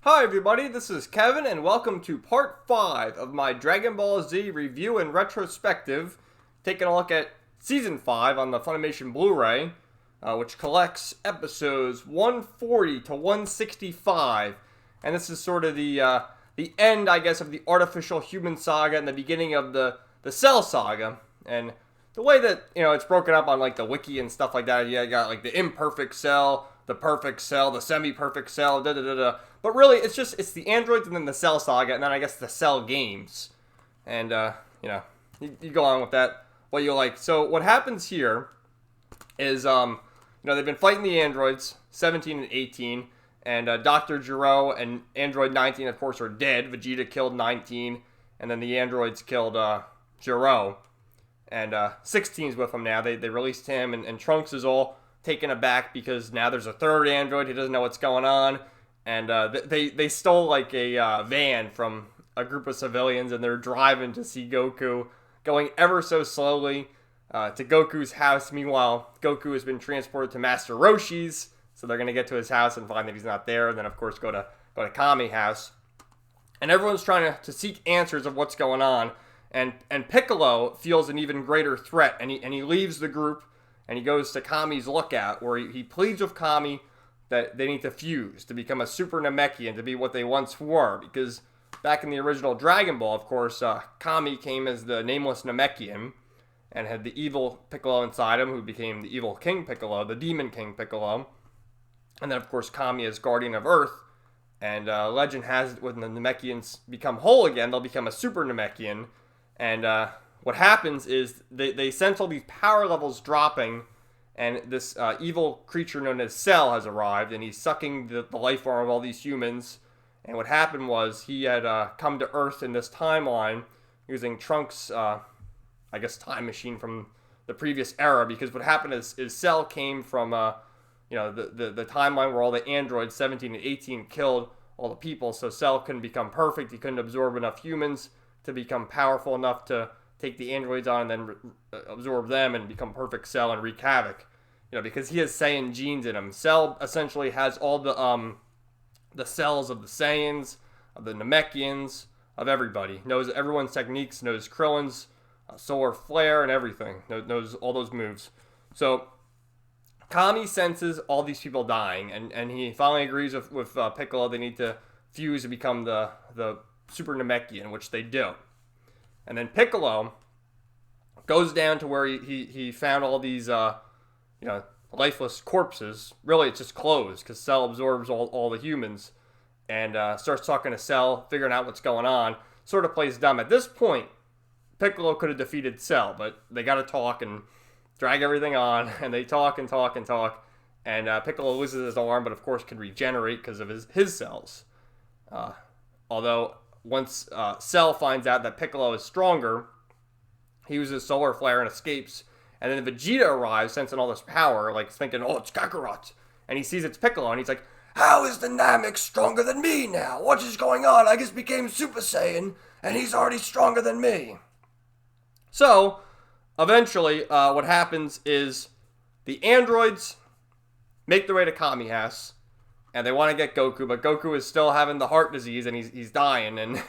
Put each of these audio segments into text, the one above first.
Hi everybody, this is Kevin and welcome to part 5 of my Dragon Ball Z review and retrospective, taking a look at Season 5 on the Funimation Blu-ray, which collects episodes 140 to 165, and this is sort of the end, I guess, of the Artificial Human Saga and the beginning of the Cell Saga, and the way that, it's broken up on, like, the wiki and stuff like that, you got, like, the imperfect cell, the perfect cell, the semi-perfect cell, da-da-da-da. But really, it's the androids and then the Cell Saga, and then I guess the Cell games. And, you go on with that, what you like. So what happens here is, they've been fighting the androids, 17 and 18, and Dr. Gero and Android 19, of course, are dead. Vegeta killed 19, and then the androids killed Gero. And 16's with him now. They released him, and Trunks is all taken aback because now there's a third android. He doesn't know what's going on. And they stole like a van from a group of civilians, and they're driving to see Goku, going ever so slowly to Goku's house. Meanwhile, Goku has been transported to Master Roshi's, so they're going to get to his house and find that he's not there, and then of course go to Kami's house. And everyone's trying to seek answers of what's going on. And Piccolo feels an even greater threat, and he leaves the group, and he goes to Kami's lookout, where he pleads with Kami that they need to fuse, to become a Super Namekian, to be what they once were, because back in the original Dragon Ball, of course, Kami came as the nameless Namekian, and had the evil Piccolo inside him, who became the evil King Piccolo, the Demon King Piccolo, and then of course Kami is Guardian of Earth, and legend has it when the Namekians become whole again, they'll become a Super Namekian, and what happens is they sense all these power levels dropping, and this evil creature known as Cell has arrived, and he's sucking the life form of all these humans. And what happened was he had come to Earth in this timeline using Trunks' time machine from the previous era, because what happened is Cell came from the timeline where all the androids 17 and 18 killed all the people, so Cell couldn't become perfect. He couldn't absorb enough humans to become powerful enough to take the androids on and then absorb them and become perfect Cell and wreak havoc. Because he has Saiyan genes in him. Cell essentially has all the cells of the Saiyans, of the Namekians, of everybody. Knows everyone's techniques, knows Krillin's solar flare and everything. Knows all those moves. So Kami senses all these people dying, and he finally agrees with Piccolo they need to fuse to become the Super Namekian, which they do. And then Piccolo goes down to where he found all these lifeless corpses. Really, it's just clothes, because Cell absorbs all the humans, and starts talking to Cell, figuring out what's going on. Sort of plays dumb. At this point, Piccolo could have defeated Cell, but they got to talk and drag everything on, and they talk and talk and talk, and Piccolo loses his arm, but of course can regenerate because of his cells. Although, once Cell finds out that Piccolo is stronger, he uses solar flare and escapes. And then Vegeta arrives, sensing all this power, like thinking, oh, it's Kakarot. And he sees it's Piccolo, and he's like, how is the Namek stronger than me now? What is going on? I just became Super Saiyan, and he's already stronger than me. So, eventually, what happens is the androids make their way to Kami House, and they want to get Goku, but Goku is still having the heart disease, and he's dying, and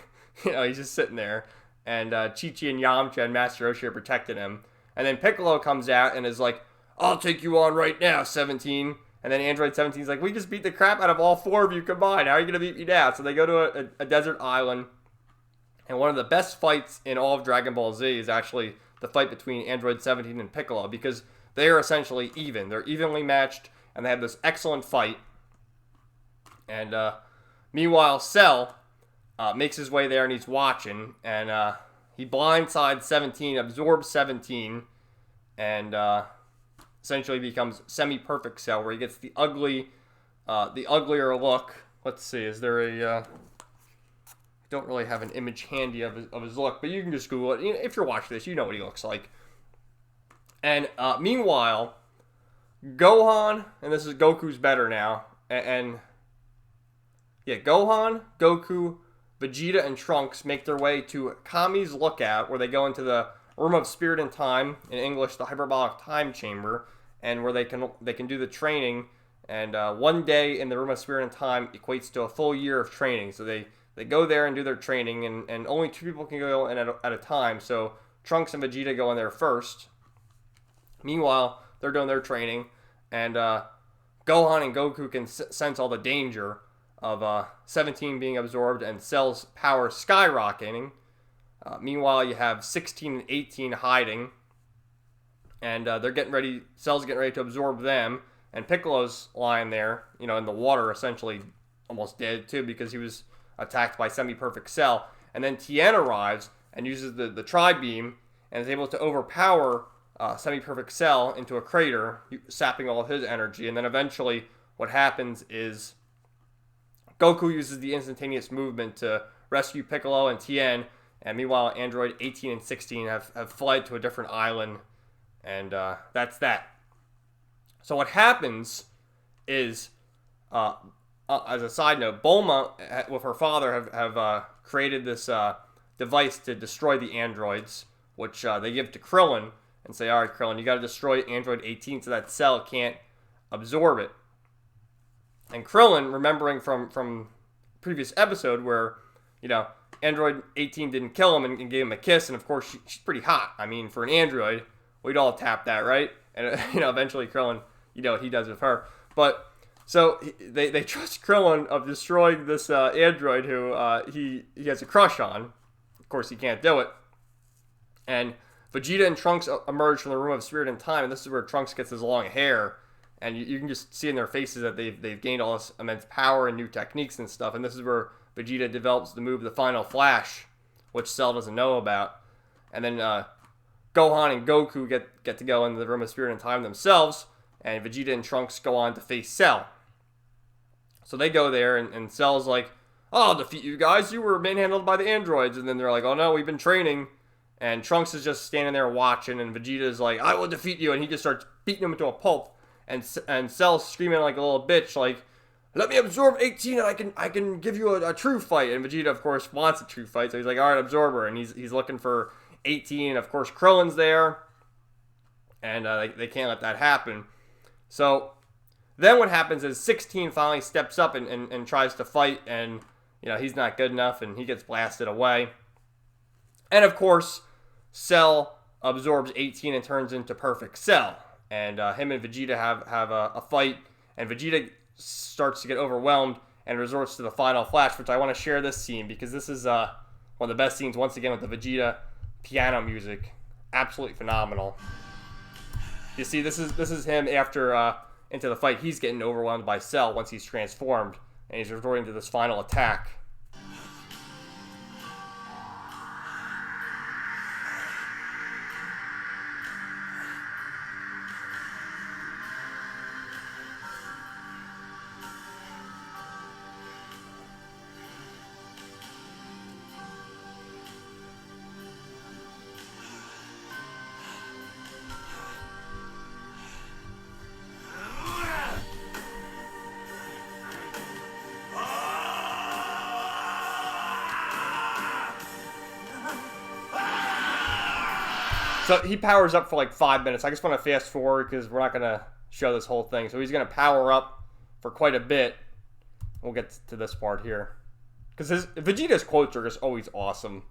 he's just sitting there. And Chi-Chi and Yamcha and Master Roshi are protecting him. And then Piccolo comes out and is like, I'll take you on right now, 17. And then Android 17 is like, we just beat the crap out of all 4 of you combined. How are you going to beat me down? So they go to a desert island. And one of the best fights in all of Dragon Ball Z is actually the fight between Android 17 and Piccolo, because they are essentially even. They're evenly matched, and they have this excellent fight. And meanwhile, Cell makes his way there, and he's watching. And he blindsides 17, absorbs 17, and essentially becomes semi-perfect Cell, where he gets the uglier look. Let's see, is there I don't really have an image handy of his look, but you can just Google it. If you're watching this, you know what he looks like. And meanwhile, Gohan, and this is Goku's better now, and Gohan, Goku, Vegeta, and Trunks make their way to Kami's lookout, where they go into the Room of Spirit and Time, in English, the Hyperbolic Time Chamber, and where they can do the training And 1 day in the Room of Spirit and Time equates to a full year of training. So they go there and do their training, and only 2 people can go in at a time. So Trunks and Vegeta go in there first. Meanwhile, they're doing their training, and Gohan and Goku can sense all the danger of 17 being absorbed and Cell's power skyrocketing. Meanwhile, you have 16 and 18 hiding, and they're getting ready. Cell's getting ready to absorb them, and Piccolo's lying there, in the water, essentially almost dead too, because he was attacked by Semi-Perfect Cell. And then Tien arrives and uses the Tri-Beam and is able to overpower Semi-Perfect Cell into a crater, sapping all of his energy. And then eventually what happens is Goku uses the instantaneous movement to rescue Piccolo and Tien, and meanwhile Android 18 and 16 have fled to a different island, and that's that. So what happens is, as a side note, Bulma with her father have created this device to destroy the androids, which they give to Krillin and say, all right, Krillin, you got to destroy Android 18 so that Cell can't absorb it. And Krillin, remembering from previous episode where, Android 18 didn't kill him and gave him a kiss, and of course she's pretty hot. I mean, for an android, we'd all tap that, right? And eventually Krillin, what he does with her. But so they trust Krillin of destroying this android who he has a crush on. Of course, he can't do it. And Vegeta and Trunks emerge from the Room of Spirit and Time, and this is where Trunks gets his long hair. And you can just see in their faces that they've gained all this immense power and new techniques and stuff. And this is where Vegeta develops the move, the Final Flash, which Cell doesn't know about. And then Gohan and Goku get to go into the Room of Spirit and Time themselves. And Vegeta and Trunks go on to face Cell. So they go there, and Cell's like, oh, I'll defeat you guys. You were manhandled by the androids. And then they're like, oh no, we've been training. And Trunks is just standing there watching. And Vegeta's like, I will defeat you. And he just starts beating him into a pulp. And Cell's screaming like a little bitch, like, let me absorb 18 and I can give you a true fight. And Vegeta, of course, wants a true fight, so he's like, all right, absorb her. And he's looking for 18, and of course, Krillin's there, and they can't let that happen. So then what happens is 16 finally steps up and tries to fight, and he's not good enough, and he gets blasted away. And of course, Cell absorbs 18 and turns into Perfect Cell. And him and Vegeta have a fight, and Vegeta starts to get overwhelmed and resorts to the Final Flash, which I want to share this scene because this is one of the best scenes, once again, with the Vegeta piano music. Absolutely phenomenal. You see, this is him after into the fight. He's getting overwhelmed by Cell once he's transformed, and he's resorting to this final attack. So he powers up for like 5 minutes. I just want to fast forward because we're not going to show this whole thing. So he's going to power up for quite a bit. We'll get to this part here. Because Vegeta's quotes are just always awesome.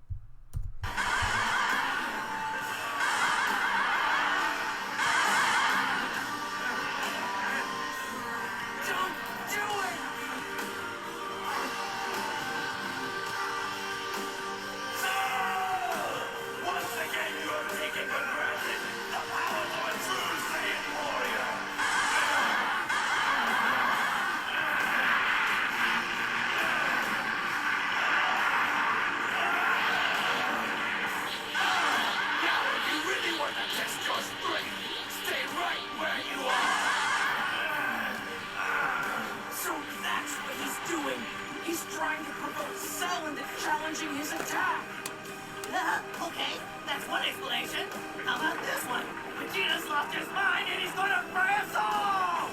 His attack. Okay, that's one explanation. How about this one? Vegeta's lost his mind and he's gonna fry us all!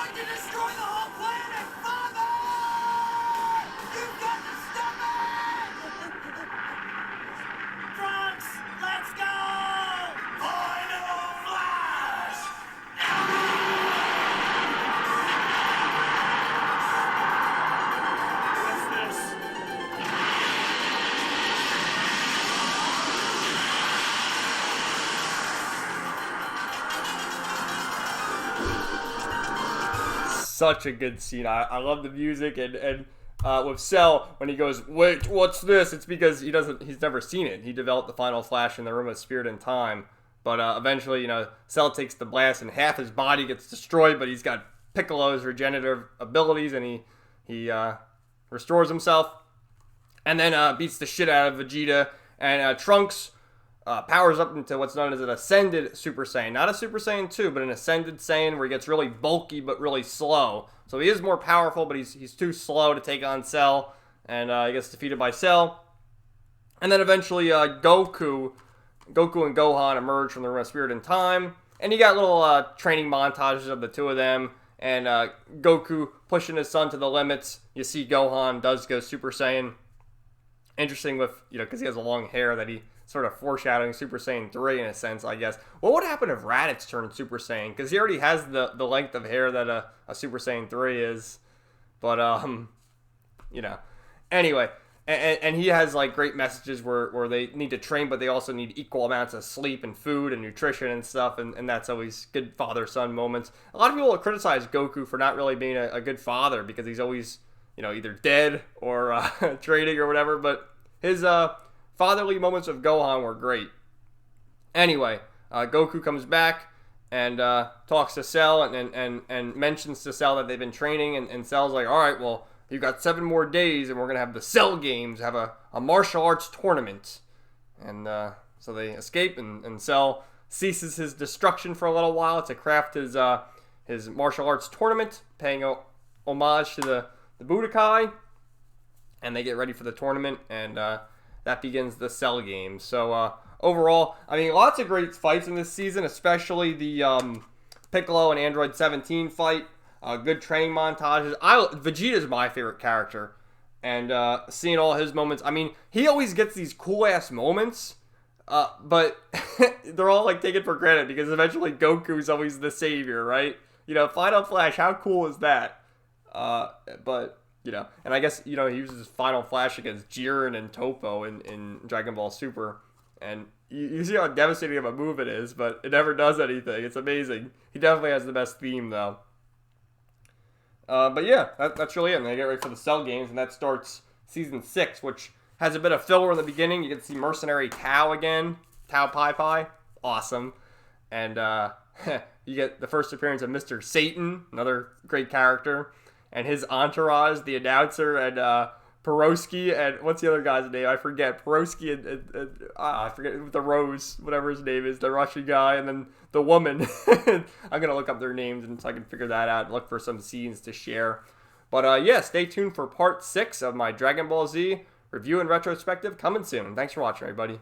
going to destroy the whole planet, Father! You've got to stop it! Trunks, let's go! Final Flash! What's this? Such a good scene. I love the music and with Cell when he goes, wait, what's this? It's because he's never seen it. He developed the Final Flash in the Room of Spirit and Time, but eventually, Cell takes the blast and half his body gets destroyed, but he's got Piccolo's regenerative abilities and he restores himself, and then beats the shit out of Vegeta, and Trunks powers up into what's known as an Ascended Super Saiyan. Not a Super Saiyan 2, but an Ascended Saiyan where he gets really bulky but really slow. So he is more powerful, but he's too slow to take on Cell, and he gets defeated by Cell. And then eventually Goku and Gohan emerge from the Room of Spirit and Time, and you got little training montages of the two of them, and Goku pushing his son to the limits. You see Gohan does go Super Saiyan. Interesting with, because he has a long hair that he sort of foreshadowing Super Saiyan 3 in a sense, I guess. What would happen if Raditz turned Super Saiyan? Because he already has the length of hair that a Super Saiyan 3 is. But, Anyway, and he has, great messages where they need to train, but they also need equal amounts of sleep and food and nutrition and stuff, and that's always good father-son moments. A lot of people criticize Goku for not really being a good father because he's always, either dead or training or whatever, but his fatherly moments of Gohan were great. Anyway, Goku comes back and talks to Cell and mentions to Cell that they've been training, and Cell's like, all right, well, you've got 7 more days, and we're going to have the Cell Games, have a martial arts tournament. And so they escape, and Cell ceases his destruction for a little while to craft his martial arts tournament, paying homage to the Budokai, and they get ready for the tournament, and that begins the Cell Games. So overall, lots of great fights in this season, especially the Piccolo and Android 17 fight. Good training montages. Vegeta's my favorite character, and seeing all his moments. He always gets these cool ass moments, but they're all taken for granted because eventually Goku's always the savior, right? Final Flash. How cool is that? But. And I guess, he uses his Final Flash against Jiren and Toppo in Dragon Ball Super. And you see how devastating of a move it is, but it never does anything. It's amazing. He definitely has the best theme, though. But yeah, that's really it. And they get ready for the Cell Games, and that starts Season 6, which has a bit of filler in the beginning. You get to see Mercenary Tao again. Tao Pai Pai. Awesome. And you get the first appearance of Mr. Satan, another great character. And his entourage, the announcer, and Peroski, and what's the other guy's name? I forget. Peroski and I forget the Rose, whatever his name is, the Russian guy, and then the woman. I'm gonna look up their names and so I can figure that out and look for some scenes to share. But yeah, stay tuned for part 6 of my Dragon Ball Z review and retrospective coming soon. Thanks for watching, everybody.